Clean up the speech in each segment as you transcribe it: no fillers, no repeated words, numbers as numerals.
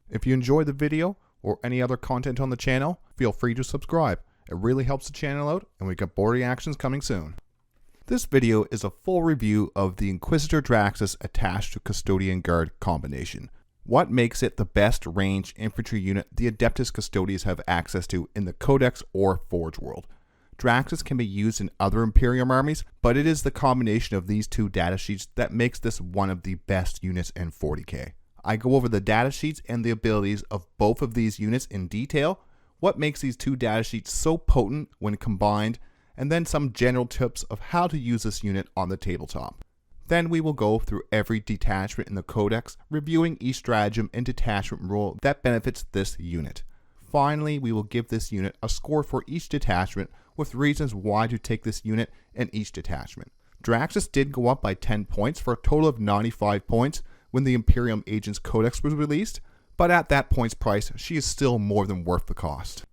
If you enjoyed the video or any other content on the channel, feel free to subscribe. It really helps the channel out, and we got board reactions coming soon. This video is a full review of the Inquisitor Draxus attached to Custodian Guard combination. What makes it the best ranged infantry unit the Adeptus Custodes have access to in the Codex or Forge world. Draxus can be used in other Imperium armies, but it is the combination of these two datasheets that makes this one of the best units in 40k. I go over the datasheets and the abilities of both of these units in detail, what makes these two datasheets so potent when combined, and then some general tips of how to use this unit on the tabletop. Then we will go through every detachment in the Codex, reviewing each stratagem and detachment rule that benefits this unit. Finally, we will give this unit a score for each detachment with reasons why to take this unit in each detachment. Draxus did go up by 10 points for a total of 95 points when the Imperium Agents Codex was released, but at that points price, she is still more than worth the cost.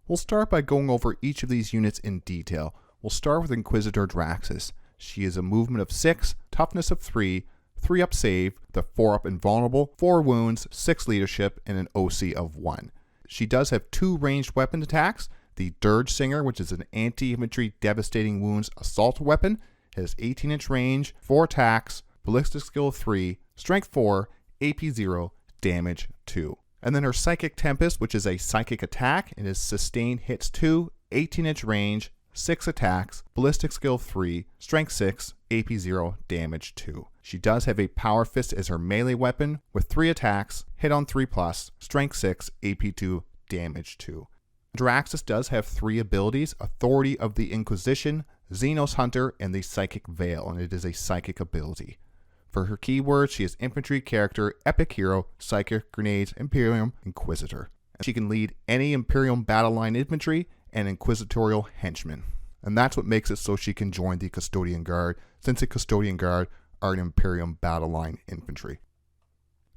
We'll start by going over each of these units in detail. We'll start with Inquisitor Draxus. She is a movement of 6, toughness of 3, 3 up save, the 4 up invulnerable, 4 wounds, 6 leadership, and an OC of 1. She does have 2 ranged weapon attacks. The Dirge Singer, which is an anti-infantry devastating wounds assault weapon, has 18-inch range, 4 attacks, ballistic skill 3, strength 4, AP 0, damage 2. And then her Psychic Tempest, which is a psychic attack, and is sustained hits 2, 18-inch range, 6 attacks, ballistic skill 3, strength 6, AP 0, damage 2. She does have a Power Fist as her melee weapon with 3 attacks, hit on 3+, strength 6, AP 2, damage 2. Draxus does have 3 abilities: Authority of the Inquisition, Xenos Hunter, and the Psychic Veil, and it is a psychic ability. For her keywords, she is Infantry Character, Epic Hero, Psychic Grenades, Imperium, Inquisitor. And she can lead any Imperium battle line infantry and Inquisitorial henchmen. And that's what makes it so she can join the Custodian Guard, since the Custodian Guard are an Imperium battle line infantry.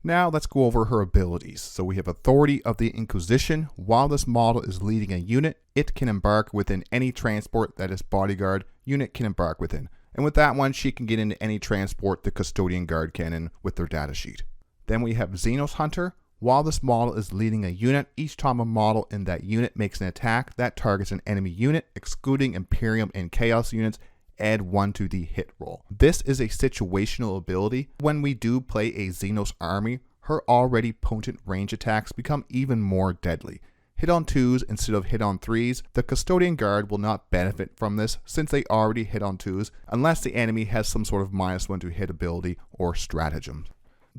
Now let's go over her abilities. So we have Authority of the Inquisition. While this model is leading a unit, it can embark within any transport that its bodyguard unit can embark within. And with that one, she can get into any transport the Custodian Guard can in with their datasheet. Then we have Xenos Hunter. While this model is leading a unit, each time a model in that unit makes an attack that targets an enemy unit, excluding Imperium and Chaos units, add 1 to the hit roll. This is a situational ability. When we do play a Xenos army, her already potent range attacks become even more deadly. Hit on 2s instead of hit on 3s, the Custodian Guard will not benefit from this since they already hit on 2s unless the enemy has some sort of -1 to hit ability or stratagem.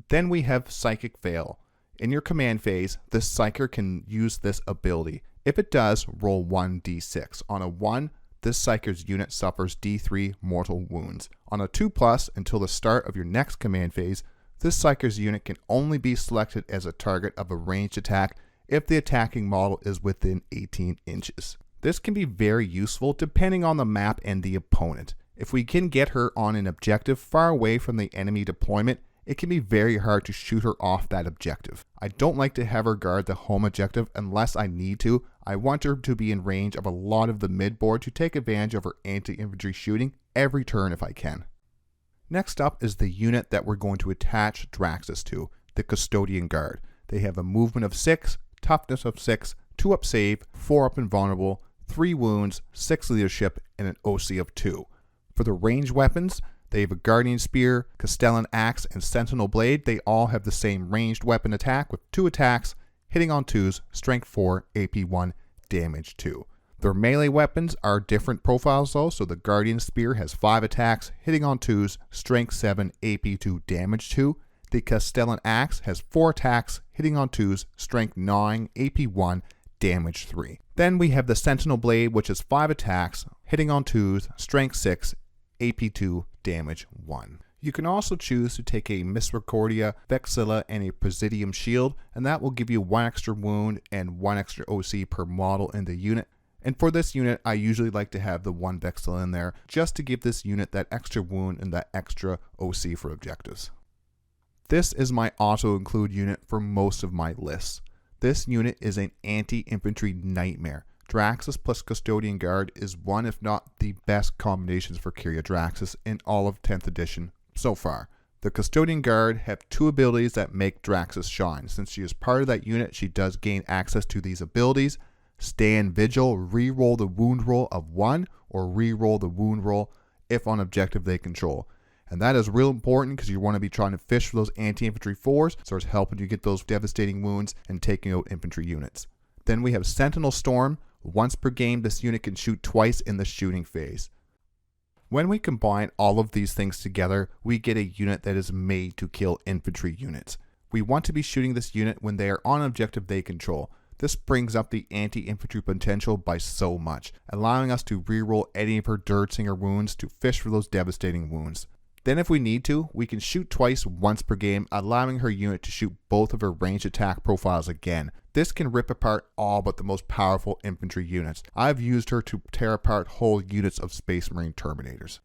Then we have Psychic Veil. In your command phase, this Psyker can use this ability. If it does, roll 1d6. On a 1, this Psyker's unit suffers d3 mortal wounds. On a 2+, until the start of your next command phase, this Psyker's unit can only be selected as a target of a ranged attack if the attacking model is within 18 inches. This can be very useful depending on the map and the opponent. If we can get her on an objective far away from the enemy deployment, it can be very hard to shoot her off that objective. I don't like to have her guard the home objective unless I need to. I want her to be in range of a lot of the mid-board to take advantage of her anti-infantry shooting every turn if I can. Next up is the unit that we're going to attach Draxus to, the Custodian Guard. They have a movement of 6, toughness of 6, 2 up save, 4 up invulnerable, 3 wounds, 6 leadership, and an OC of 2. For the ranged weapons, they have a Guardian Spear, Castellan Axe, and Sentinel Blade. They all have the same ranged weapon attack with 2 attacks, hitting on 2s, strength 4, AP 1, damage 2. Their melee weapons are different profiles though, so the Guardian Spear has 5 attacks, hitting on 2s, strength 7, AP 2, damage 2. The Castellan Axe has 4 attacks, hitting on 2s, strength 9, AP 1, damage 3. Then we have the Sentinel Blade, which has 5 attacks, hitting on 2s, strength 6, AP 2, damage 1. You can also choose to take a Misericordia, Vexilla, and a Presidium Shield, and that will give you 1 extra wound and 1 extra OC per model in the unit. And for this unit, I usually like to have the 1 Vexilla in there, just to give this unit that extra wound and that extra OC for objectives. This is my auto-include unit for most of my lists. This unit is an anti-infantry nightmare. Draxus plus Custodian Guard is one if not the best combinations for Kyria Draxus in all of 10th edition so far. The Custodian Guard have two abilities that make Draxus shine. Since she is part of that unit, she does gain access to these abilities. Stand Vigil, re-roll the wound roll of 1 or re-roll the wound roll if on objective they control. And that is real important because you want to be trying to fish for those anti-infantry 4s, so it's helping you get those devastating wounds and taking out infantry units. Then we have Sentinel Storm. Once per game, this unit can shoot twice in the shooting phase. When we combine all of these things together, we get a unit that is made to kill infantry units. We want to be shooting this unit when they are on objective they control. This brings up the anti-infantry potential by so much, allowing us to reroll any of her Dirtsinger wounds to fish for those devastating wounds. Then if we need to, we can shoot twice once per game, allowing her unit to shoot both of her ranged attack profiles again. This can rip apart all but the most powerful infantry units. I've used her to tear apart whole units of Space Marine Terminators.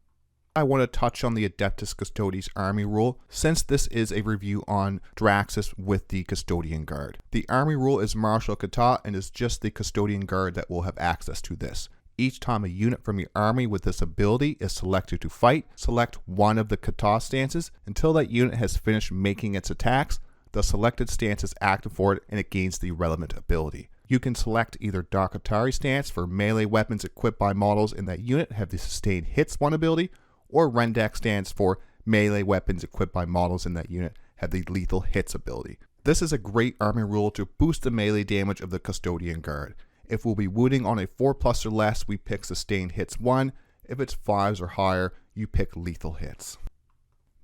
I want to touch on the Adeptus Custodes army rule, since this is a review on Draxus with the Custodian Guard. The army rule is martial kata and is just the Custodian Guard that will have access to this. Each time a unit from your army with this ability is selected to fight, select one of the kata stances until that unit has finished making its attacks. The selected stance is active for it and it gains the relevant ability. You can select either Darkatari stance for melee weapons equipped by models in that unit have the sustained hits 1 ability, or Rendak stance for melee weapons equipped by models in that unit have the lethal hits ability. This is a great army rule to boost the melee damage of the Custodian Guard. If we'll be wounding on a 4+ or less, we pick sustained hits 1. If it's 5s or higher, you pick lethal hits.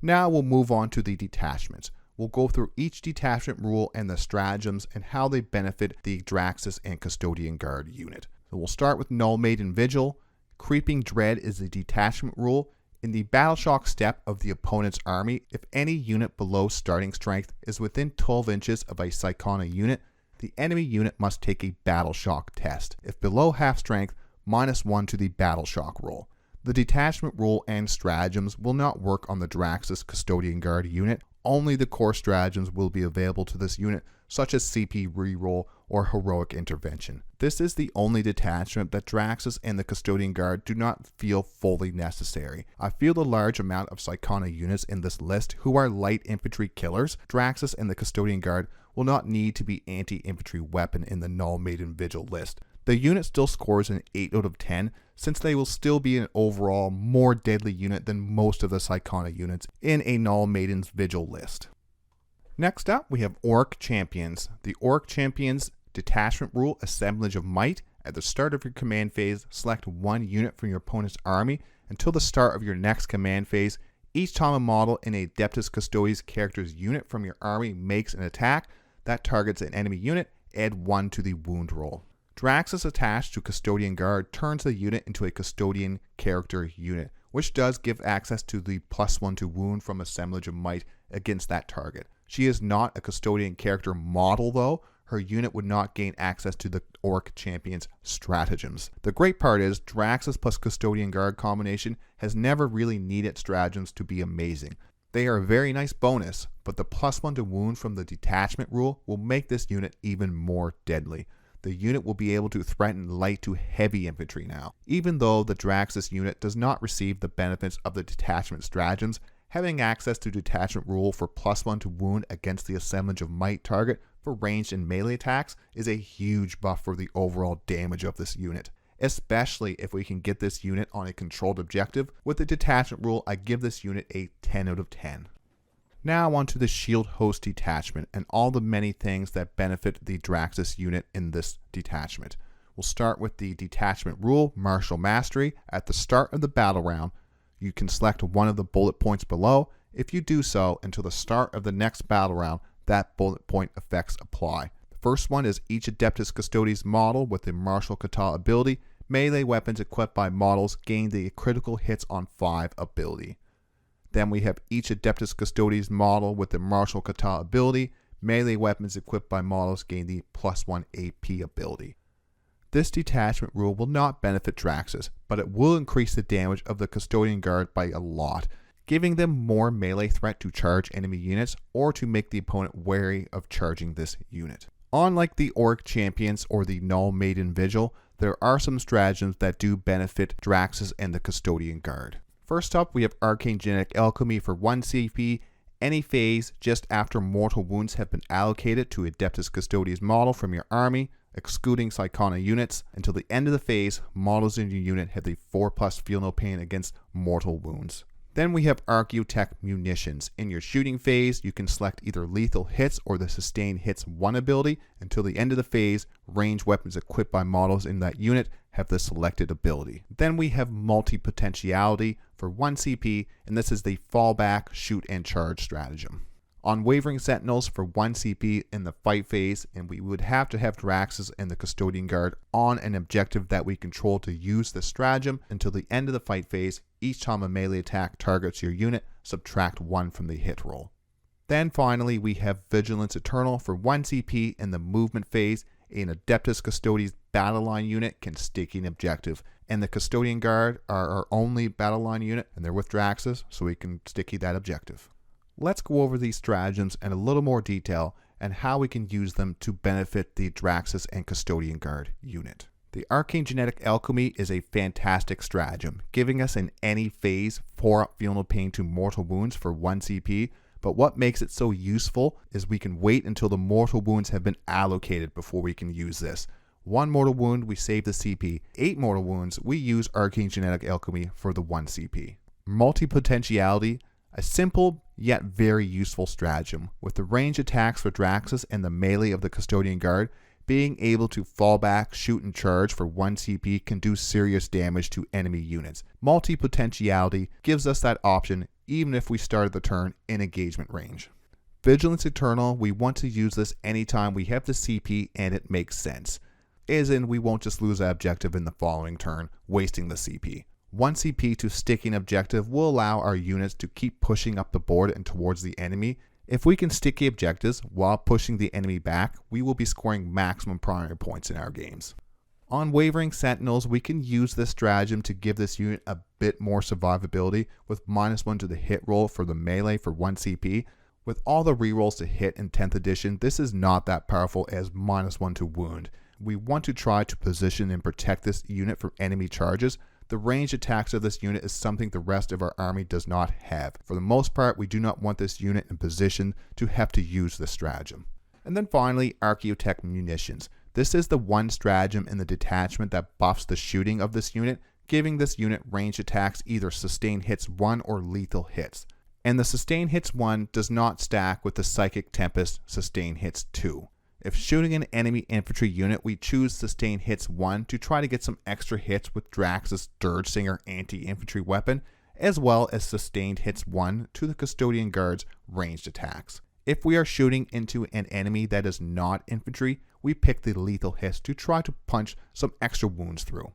Now we'll move on to the detachments. We'll go through each detachment rule and the stratagems and how they benefit the Draxus and Custodian Guard unit. So we'll start with Null, Maiden, Vigil. Creeping Dread is the detachment rule. In the battle shock step of the opponent's army, if any unit below starting strength is within 12 inches of a Psychona unit, the enemy unit must take a battle shock test. If below half strength, -1 to the battle shock roll. The detachment rule and stratagems will not work on the Draxus Custodian Guard unit. Only the core stratagems will be available to this unit, such as CP reroll or heroic intervention. This is the only detachment that Draxus and the Custodian Guard do not feel fully necessary. I feel the large amount of Psychona units in this list who are light infantry killers, Draxus and the Custodian Guard will not need to be anti-infantry weapon in the Null, Maiden, Vigil list. The unit still scores an 8 out of 10 since they will still be an overall more deadly unit than most of the Psychona units in a Null, Maiden's Vigil list. Next up, we have Auric Champions. The Auric Champions detachment rule, Assemblage of Might. At the start of your command phase, select one unit from your opponent's army until the start of your next command phase. Each time a model in a Adeptus Custodes character's unit from your army makes an attack that targets an enemy unit, add 1 to the wound roll. Draxus attached to Custodian Guard turns the unit into a Custodian character unit, which does give access to the +1 to wound from Assemblage of Might against that target. She is not a Custodian character model though. Her unit would not gain access to the Auric Champion's stratagems. The great part is Draxus plus Custodian Guard combination has never really needed stratagems to be amazing. They are a very nice bonus, but the +1 to wound from the detachment rule will make this unit even more deadly. The unit will be able to threaten light to heavy infantry now. Even though the Draxus unit does not receive the benefits of the detachment stratagems, having access to detachment rule for +1 to wound against the Assemblage of Might target for ranged and melee attacks is a huge buff for the overall damage of this unit. Especially if we can get this unit on a controlled objective. With the detachment rule, I give this unit a 10 out of 10. Now on to the Shield Host detachment and all the many things that benefit the Draxus unit in this detachment. We'll start with the detachment rule, Martial Mastery. At the start of the battle round, you can select one of the bullet points below. If you do so until the start of the next battle round, that bullet point effects apply. The first one is each Adeptus Custodes model with the Martial Kata ability. Melee weapons equipped by models gain the critical hits on 5 ability. Then we have each Adeptus Custodes model with the Martial Kata ability. Melee weapons equipped by models gain the +1 AP ability. This detachment rule will not benefit Draxus, but it will increase the damage of the Custodian Guard by a lot, giving them more melee threat to charge enemy units or to make the opponent wary of charging this unit. Unlike the Auric champions or the Null, Maiden, Vigil, there are some stratagems that do benefit Draxus and the Custodian Guard. First up, we have Arcane Genetic Alchemy for 1 CP. Any phase just after mortal wounds have been allocated to Adeptus Custodes model from your army, excluding Psychona units. Until the end of the phase, models in your unit have the 4+ feel no pain against mortal wounds. Then we have Archaeotech Munitions. In your shooting phase, you can select either lethal hits or the sustained hits 1 ability. Until the end of the phase, ranged weapons equipped by models in that unit have the selected ability. Then we have Multi-Potentiality for 1 CP, and this is the fallback, shoot, and charge stratagem. Unwavering Sentinels for 1 CP in the fight phase, and we would have to have Draxus and the Custodian Guard on an objective that we control to use the stratagem. Until the end of the fight phase, each time a melee attack targets your unit, subtract 1 from the hit roll. Then finally, we have Vigilance Eternal for 1 CP in the movement phase. An Adeptus Custodes battle line unit can sticky an objective, and the Custodian Guard are our only battle line unit, and they're with Draxus, so we can sticky that objective. Let's go over these stratagems in a little more detail and how we can use them to benefit the Draxus and Custodian Guard unit. The Arcane Genetic Alchemy is a fantastic stratagem, giving us in any phase 4 feel no pain to mortal wounds for 1 CP, but what makes it so useful is we can wait until the mortal wounds have been allocated before we can use this. 1 mortal wound, we save the CP. 8 mortal wounds, we use Arcane Genetic Alchemy for the 1 CP. Multi-Potentiality, a simple yet very useful stratagem, with the range attacks for Draxus and the melee of the Custodian Guard. Being able to fall back, shoot, and charge for 1 CP can do serious damage to enemy units. Multi-Potentiality gives us that option even if we started the turn in engagement range. Vigilance Eternal, we want to use this anytime we have the CP and it makes sense. As in, we won't just lose that objective in the following turn, wasting the CP. 1 CP to stick an objective will allow our units to keep pushing up the board and towards the enemy. If we can sticky objectives while pushing the enemy back, we will be scoring maximum primary points in our games. On Wavering Sentinels, we can use this stratagem to give this unit a bit more survivability with -1 to the hit roll for the melee for 1 CP. With all the rerolls to hit in 10th edition, this is not that powerful as -1 to wound. We want to try to position and protect this unit from enemy charges. The range attacks of this unit is something the rest of our army does not have. For the most part, we do not want this unit in position to have to use this stratagem. And then finally, Archaeotech Munitions. This is the one stratagem in the detachment that buffs the shooting of this unit, giving this unit range attacks either sustained hits 1 or lethal hits. And the sustained hits 1 does not stack with the Psychic Tempest sustained hits 2. If shooting an enemy infantry unit, we choose sustained hits 1 to try to get some extra hits with Draxus' Dirge Singer anti-infantry weapon, as well as sustained hits 1 to the Custodian Guard's ranged attacks. If we are shooting into an enemy that is not infantry, we pick the lethal hits to try to punch some extra wounds through.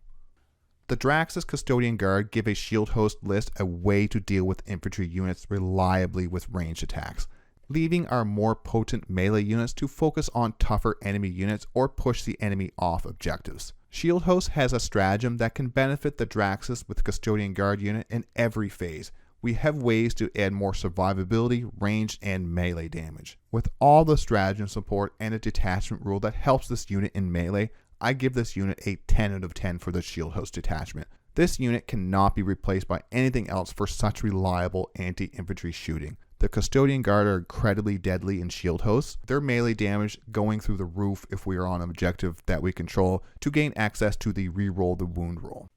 The Draxus Custodian Guard give a shield host list a way to deal with infantry units reliably with ranged attacks, leaving our more potent melee units to focus on tougher enemy units or push the enemy off objectives. Shield Host has a stratagem that can benefit the Draxus with Custodian Guard unit in every phase. We have ways to add more survivability, range, and melee damage. With all the stratagem support and a detachment rule that helps this unit in melee, I give this unit a 10 out of 10 for the Shield Host detachment. This unit cannot be replaced by anything else for such reliable anti-infantry shooting. The Custodian Guard are incredibly deadly in Shield Hosts. Their melee damage going through the roof if we are on an objective that we control to gain access to the reroll the wound roll.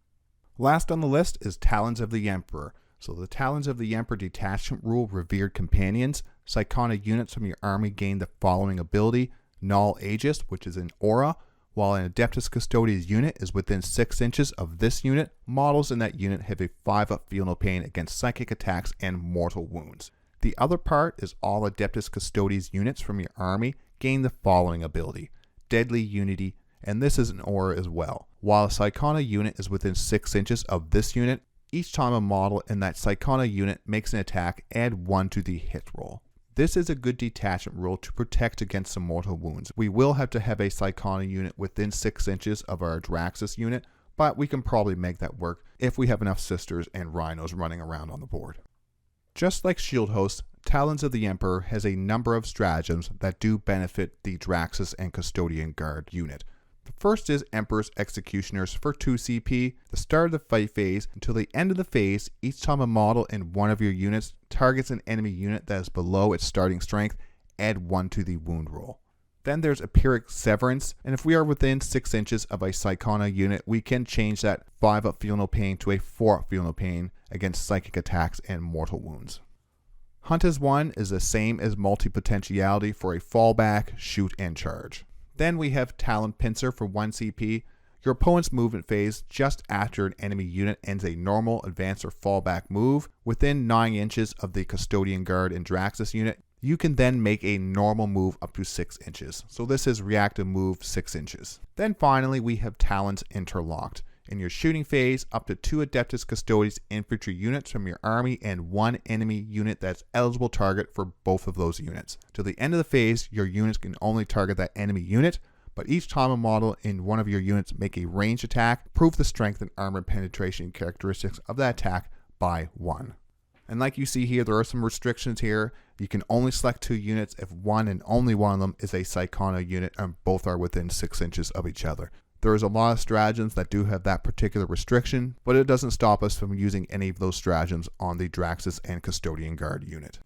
Last on the list is Talons of the Emperor. So the Talons of the Emperor detachment rule Revered Companions. Psychona units from your army gain the following ability: Null Aegis, which is an aura. While an Adeptus Custodes unit is within 6 inches of this unit, models in that unit have a 5-up feel no pain against psychic attacks and mortal wounds. The other part is all Adeptus Custodes units from your army gain the following ability: Deadly Unity, and this is an aura as well. While a Psychona unit is within 6 inches of this unit, each time a model in that Psychona unit makes an attack, add 1 to the hit roll. This is a good detachment rule to protect against some mortal wounds. We will have to have a Psychona unit within 6 inches of our Draxus unit, but we can probably make that work if we have enough sisters and rhinos running around on the board. Just like Shield Hosts, Talons of the Emperor has a number of stratagems that do benefit the Draxus and Custodian Guard unit. The first is Emperor's Executioners for 2 CP. The start of the fight phase until the end of the phase, each time a model in one of your units targets an enemy unit that is below its starting strength, add 1 to the wound roll. Then there's Empiric Severance, and if we are within 6 inches of a Psychona unit, we can change that 5 up Feel No Pain to a 4 up Feel No Pain against psychic attacks and mortal wounds. Hunt as 1 is the same as Multi-Potentiality for a fallback, shoot, and charge. Then we have Talon Pincer for 1 CP. Your opponent's movement phase just after an enemy unit ends a normal, advance, or fallback move within 9 inches of the Custodian Guard and Draxus unit. You can then make a normal move up to 6 inches. So this is reactive move 6 inches. Then finally we have Talons Interlocked. In your shooting phase, up to 2 Adeptus Custodes infantry units from your army and 1 enemy unit that's eligible target for both of those units. Till the end of the phase, your units can only target that enemy unit, but each time a model in one of your units make a ranged attack, prove the strength and armor penetration characteristics of that attack by 1. And like you see here, there are some restrictions here. You can only select 2 units if one and only one of them is a Psychona unit and both are within 6 inches of each other. There is a lot of stratagems that do have that particular restriction, but it doesn't stop us from using any of those stratagems on the Draxus and Custodian Guard unit.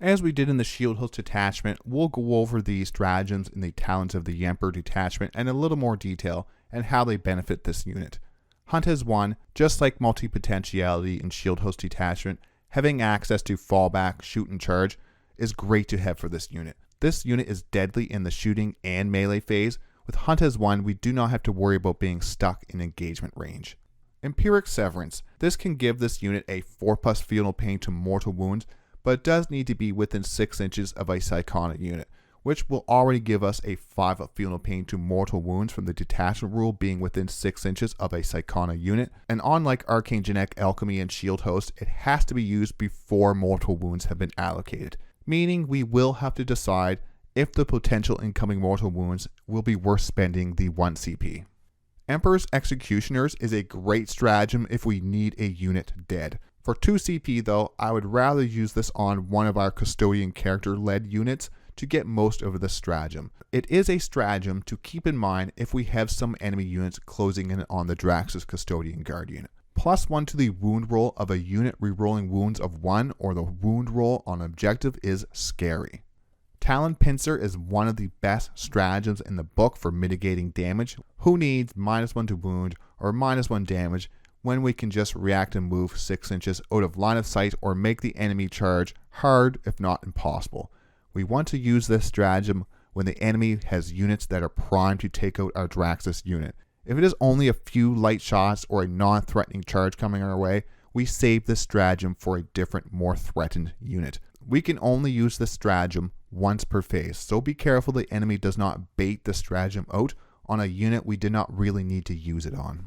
As we did in the Shield Host Detachment, we'll go over these stratagems in the Talons of the Emperor Detachment in a little more detail and how they benefit this unit. Hunt as 1, just like Multi-Potentiality and Shield Host Detachment, having access to fallback, shoot, and charge is great to have for this unit. This unit is deadly in the shooting and melee phase. With Hunt as 1, we do not have to worry about being stuck in engagement range. Empiric Severance. This can give this unit a 4+ Feel No Pain to mortal wounds, but it does need to be within 6 inches of a Psychona unit, which will already give us a 5 up Feel No Pain to mortal wounds from the Detachment rule being within 6 inches of a Psychona unit. And unlike Arcane Genetic Alchemy and Shield Host, it has to be used before mortal wounds have been allocated, meaning we will have to decide if the potential incoming mortal wounds will be worth spending the 1 CP. Emperor's Executioners is a great stratagem if we need a unit dead. For 2 CP though, I would rather use this on one of our Custodian character-led units to get most of the stratagem. It is a stratagem to keep in mind if we have some enemy units closing in on the Draxus Custodian Guard unit. +1 to the wound roll of a unit rerolling wounds of 1 or the wound roll on objective is scary. Talon Pincer is one of the best stratagems in the book for mitigating damage. Who needs -1 to wound or -1 damage when we can just react and move 6 inches out of line of sight or make the enemy charge hard if not impossible. We want to use this stratagem when the enemy has units that are primed to take out our Draxus unit. If it is only a few light shots or a non-threatening charge coming our way, we save this stratagem for a different, more threatened unit. We can only use this stratagem once per phase, so be careful the enemy does not bait the stratagem out on a unit we did not really need to use it on.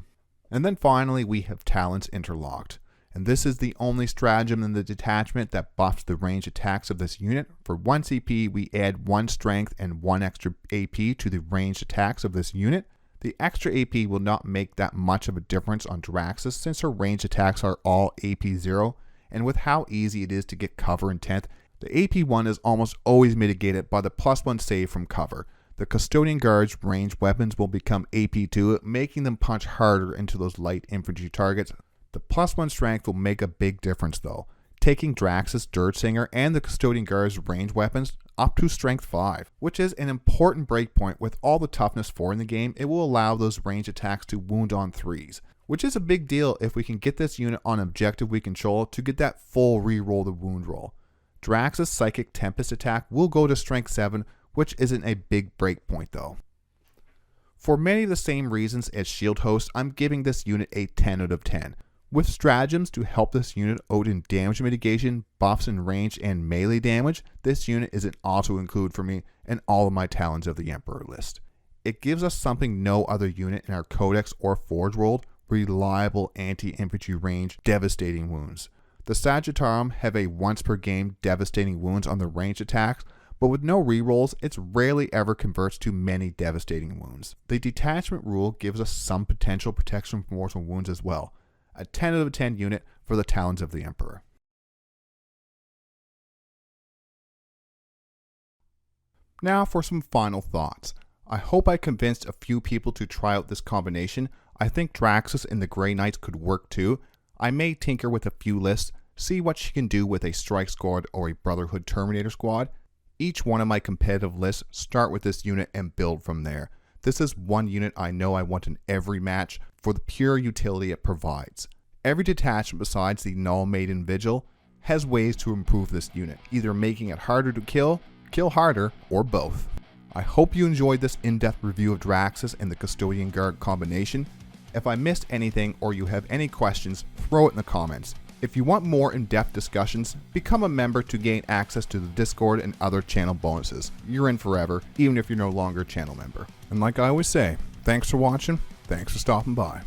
And then finally we have Talons Interlocked, and this is the only stratagem in the detachment that buffs the range attacks of this unit. For 1 CP we add 1 strength and 1 extra AP to the ranged attacks of this unit. The extra AP will not make that much of a difference on Draxus since her ranged attacks are all AP 0, and with how easy it is to get cover in 10th, the AP 1 is almost always mitigated by the +1 save from cover. The Custodian Guard's ranged weapons will become AP 2, making them punch harder into those light infantry targets. The +1 strength will make a big difference though, taking Draxus, Dirtsinger, and the Custodian Guard's ranged weapons up to strength 5, which is an important breakpoint. With all the toughness 4 in the game, it will allow those ranged attacks to wound on 3s, which is a big deal if we can get this unit on objective we control to get that full reroll the wound roll. Draxus' Psychic Tempest attack will go to strength 7, which isn't a big breakpoint though. For many of the same reasons as Shield Host, I'm giving this unit a 10 out of 10. With stratagems to help this unit out in damage mitigation, buffs in range, and melee damage, this unit is an auto-include for me in all of my Talons of the Emperor list. It gives us something no other unit in our Codex or Forge world: reliable anti-infantry range, devastating wounds. The Sagittarium have a once per game devastating wounds on the ranged attacks, but with no rerolls, it rarely ever converts to many devastating wounds. The Detachment rule gives us some potential protection from mortal wounds as well. A 10 out of 10 unit for the Talons of the Emperor. Now for some final thoughts. I hope I convinced a few people to try out this combination. I think Draxus and the Grey Knights could work too. I may tinker with a few lists, see what she can do with a Strike Squad or a Brotherhood Terminator Squad. Each one of my competitive lists start with this unit and build from there. This is one unit I know I want in every match for the pure utility it provides. Every detachment besides the Null, Maiden, Vigil has ways to improve this unit, either making it harder to kill harder, or both. I hope you enjoyed this in-depth review of Draxus and the Custodian Guard combination. If I missed anything or you have any questions, throw it in the comments. If you want more in-depth discussions, become a member to gain access to the Discord and other channel bonuses. You're in forever, even if you're no longer a channel member. And like I always say, thanks for watching, thanks for stopping by.